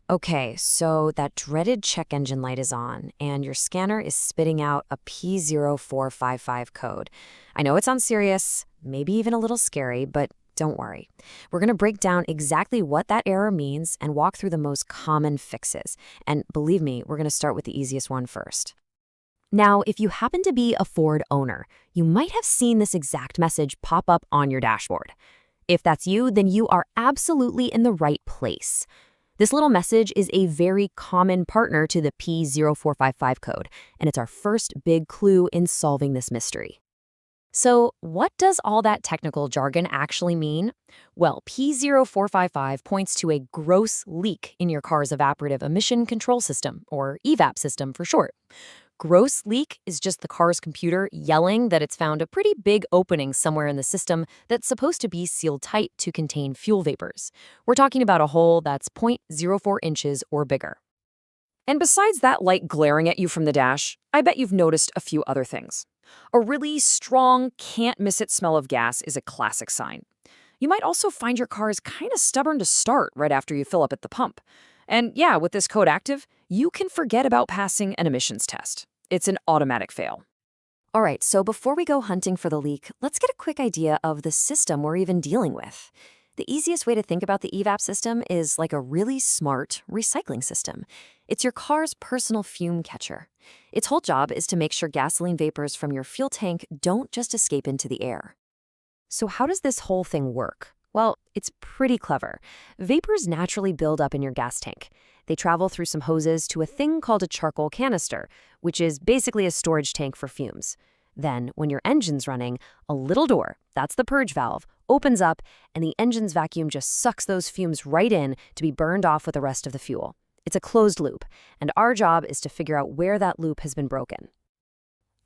Okay, so that dreaded check engine light is on, and your scanner is spitting out a P0455 code. I know it sounds serious, maybe even a little scary, but don't worry. We're going to break down exactly what that error means and walk through the most common fixes. And believe me, we're going to start with the easiest one first. Now, if you happen to be a Ford owner, you might have seen this exact message pop up on your dashboard. If that's you, then you are absolutely in the right place. This little message is a very common partner to the P0455 code, and it's our first big clue in solving this mystery. So, what does all that technical jargon actually mean? Well, P0455 points to a gross leak in your car's evaporative emission control system, or EVAP system for short. Gross leak is just the car's computer yelling that it's found a pretty big opening somewhere in the system that's supposed to be sealed tight to contain fuel vapors. We're talking about a hole that's 0.04 inches or bigger. And besides that light glaring at you from the dash, I bet you've noticed a few other things. A really strong, can't-miss-it smell of gas is a classic sign. You might also find your car is kind of stubborn to start right after you fill up at the pump. And yeah, with this code active, you can forget about passing an emissions test. It's an automatic fail. All right, so before we go hunting for the leak, let's get a quick idea of the system we're even dealing with. The easiest way to think about the EVAP system is like a really smart recycling system. It's your car's personal fume catcher. Its whole job is to make sure gasoline vapors from your fuel tank don't just escape into the air. So how does this whole thing work? Well, it's pretty clever. Vapors naturally build up in your gas tank. They travel through some hoses to a thing called a charcoal canister, which is basically a storage tank for fumes. Then, when your engine's running, a little door, that's the purge valve, opens up, and the engine's vacuum just sucks those fumes right in to be burned off with the rest of the fuel. It's a closed loop, and our job is to figure out where that loop has been broken.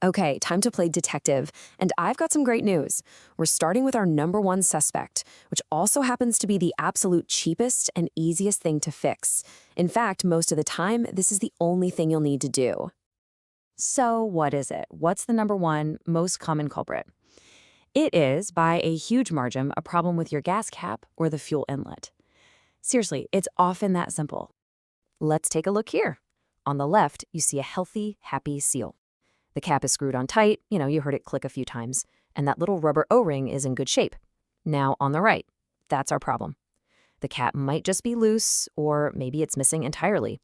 Okay, time to play detective, and I've got some great news. We're starting with our number one suspect, which also happens to be the absolute cheapest and easiest thing to fix. In fact, most of the time, this is the only thing you'll need to do. So what is it? What's the number one most common culprit? It is, by a huge margin, a problem with your gas cap or the fuel inlet. Seriously, it's often that simple. Let's take a look here. On the left, you see a healthy, happy seal. The cap is screwed on tight, you heard it click a few times, and that little rubber O-ring is in good shape. Now on the right, that's our problem. The cap might just be loose, or maybe it's missing entirely.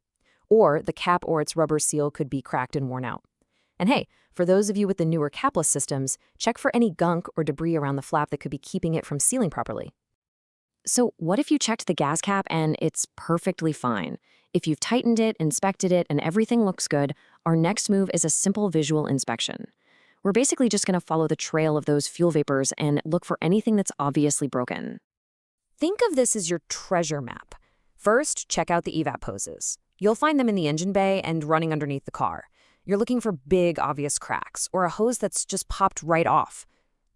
Or the cap or its rubber seal could be cracked and worn out. And hey, for those of you with the newer capless systems, check for any gunk or debris around the flap that could be keeping it from sealing properly. So what if you checked the gas cap and it's perfectly fine? If you've tightened it, inspected it, and everything looks good, our next move is a simple visual inspection. We're basically just going to follow the trail of those fuel vapors and look for anything that's obviously broken. Think of this as your treasure map. First, check out the EVAP hoses. You'll find them in the engine bay and running underneath the car. You're looking for big, obvious cracks or a hose that's just popped right off.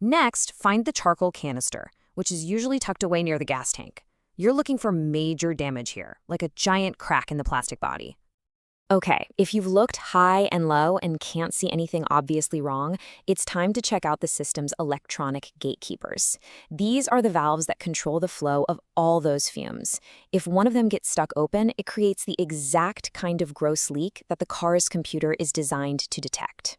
Next, find the charcoal canister, which is usually tucked away near the gas tank. You're looking for major damage here, like a giant crack in the plastic body. Okay, if you've looked high and low and can't see anything obviously wrong, it's time to check out the system's electronic gatekeepers. These are the valves that control the flow of all those fumes. If one of them gets stuck open, it creates the exact kind of gross leak that the car's computer is designed to detect.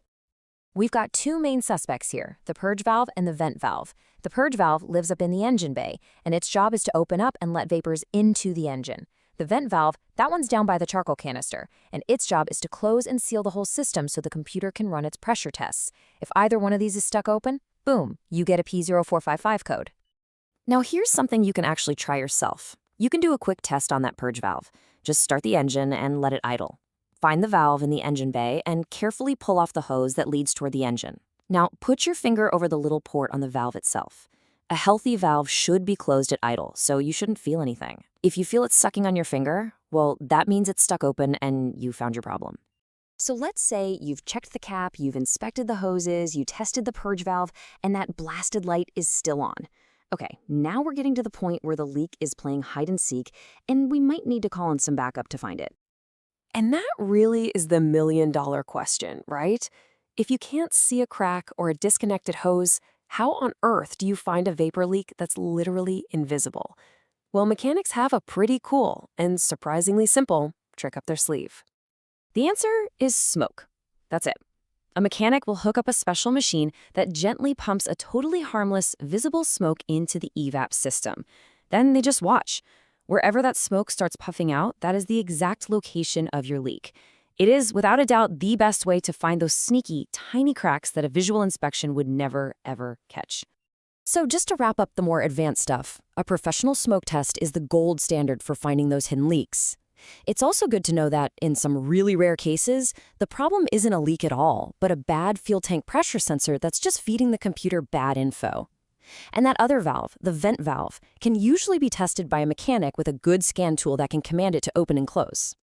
We've got two main suspects here, the purge valve and the vent valve. The purge valve lives up in the engine bay, and its job is to open up and let vapors into the engine. The vent valve, that one's down by the charcoal canister, and its job is to close and seal the whole system so the computer can run its pressure tests. If either one of these is stuck open, boom, you get a P0455 code. Now here's something you can actually try yourself. You can do a quick test on that purge valve. Just start the engine and let it idle. Find the valve in the engine bay and carefully pull off the hose that leads toward the engine. Now, put your finger over the little port on the valve itself. A healthy valve should be closed at idle, so you shouldn't feel anything. If you feel it sucking on your finger, well, that means it's stuck open and you found your problem. So let's say you've checked the cap, you've inspected the hoses, you tested the purge valve, and that blasted light is still on. Okay, now we're getting to the point where the leak is playing hide and seek, and we might need to call in some backup to find it. And that really is the million-dollar question, right? If you can't see a crack or a disconnected hose, how on earth do you find a vapor leak that's literally invisible? Well, mechanics have a pretty cool and surprisingly simple trick up their sleeve. The answer is smoke. That's it. A mechanic will hook up a special machine that gently pumps a totally harmless, visible smoke into the EVAP system. Then they just watch. Wherever that smoke starts puffing out, that is the exact location of your leak. It is, without a doubt, the best way to find those sneaky, tiny cracks that a visual inspection would never, ever catch. So just to wrap up the more advanced stuff, a professional smoke test is the gold standard for finding those hidden leaks. It's also good to know that, in some really rare cases, the problem isn't a leak at all, but a bad fuel tank pressure sensor that's just feeding the computer bad info. And that other valve, the vent valve, can usually be tested by a mechanic with a good scan tool that can command it to open and close.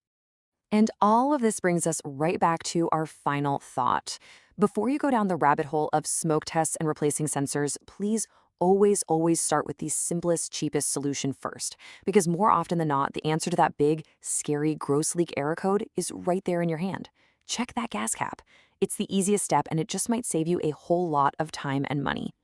And all of this brings us right back to our final thought. Before you go down the rabbit hole of smoke tests and replacing sensors, please always start with the simplest, cheapest solution first. Because more often than not, the answer to that big, scary, gross leak error code is right there in your hand. Check that gas cap. It's the easiest step, and it just might save you a whole lot of time and money.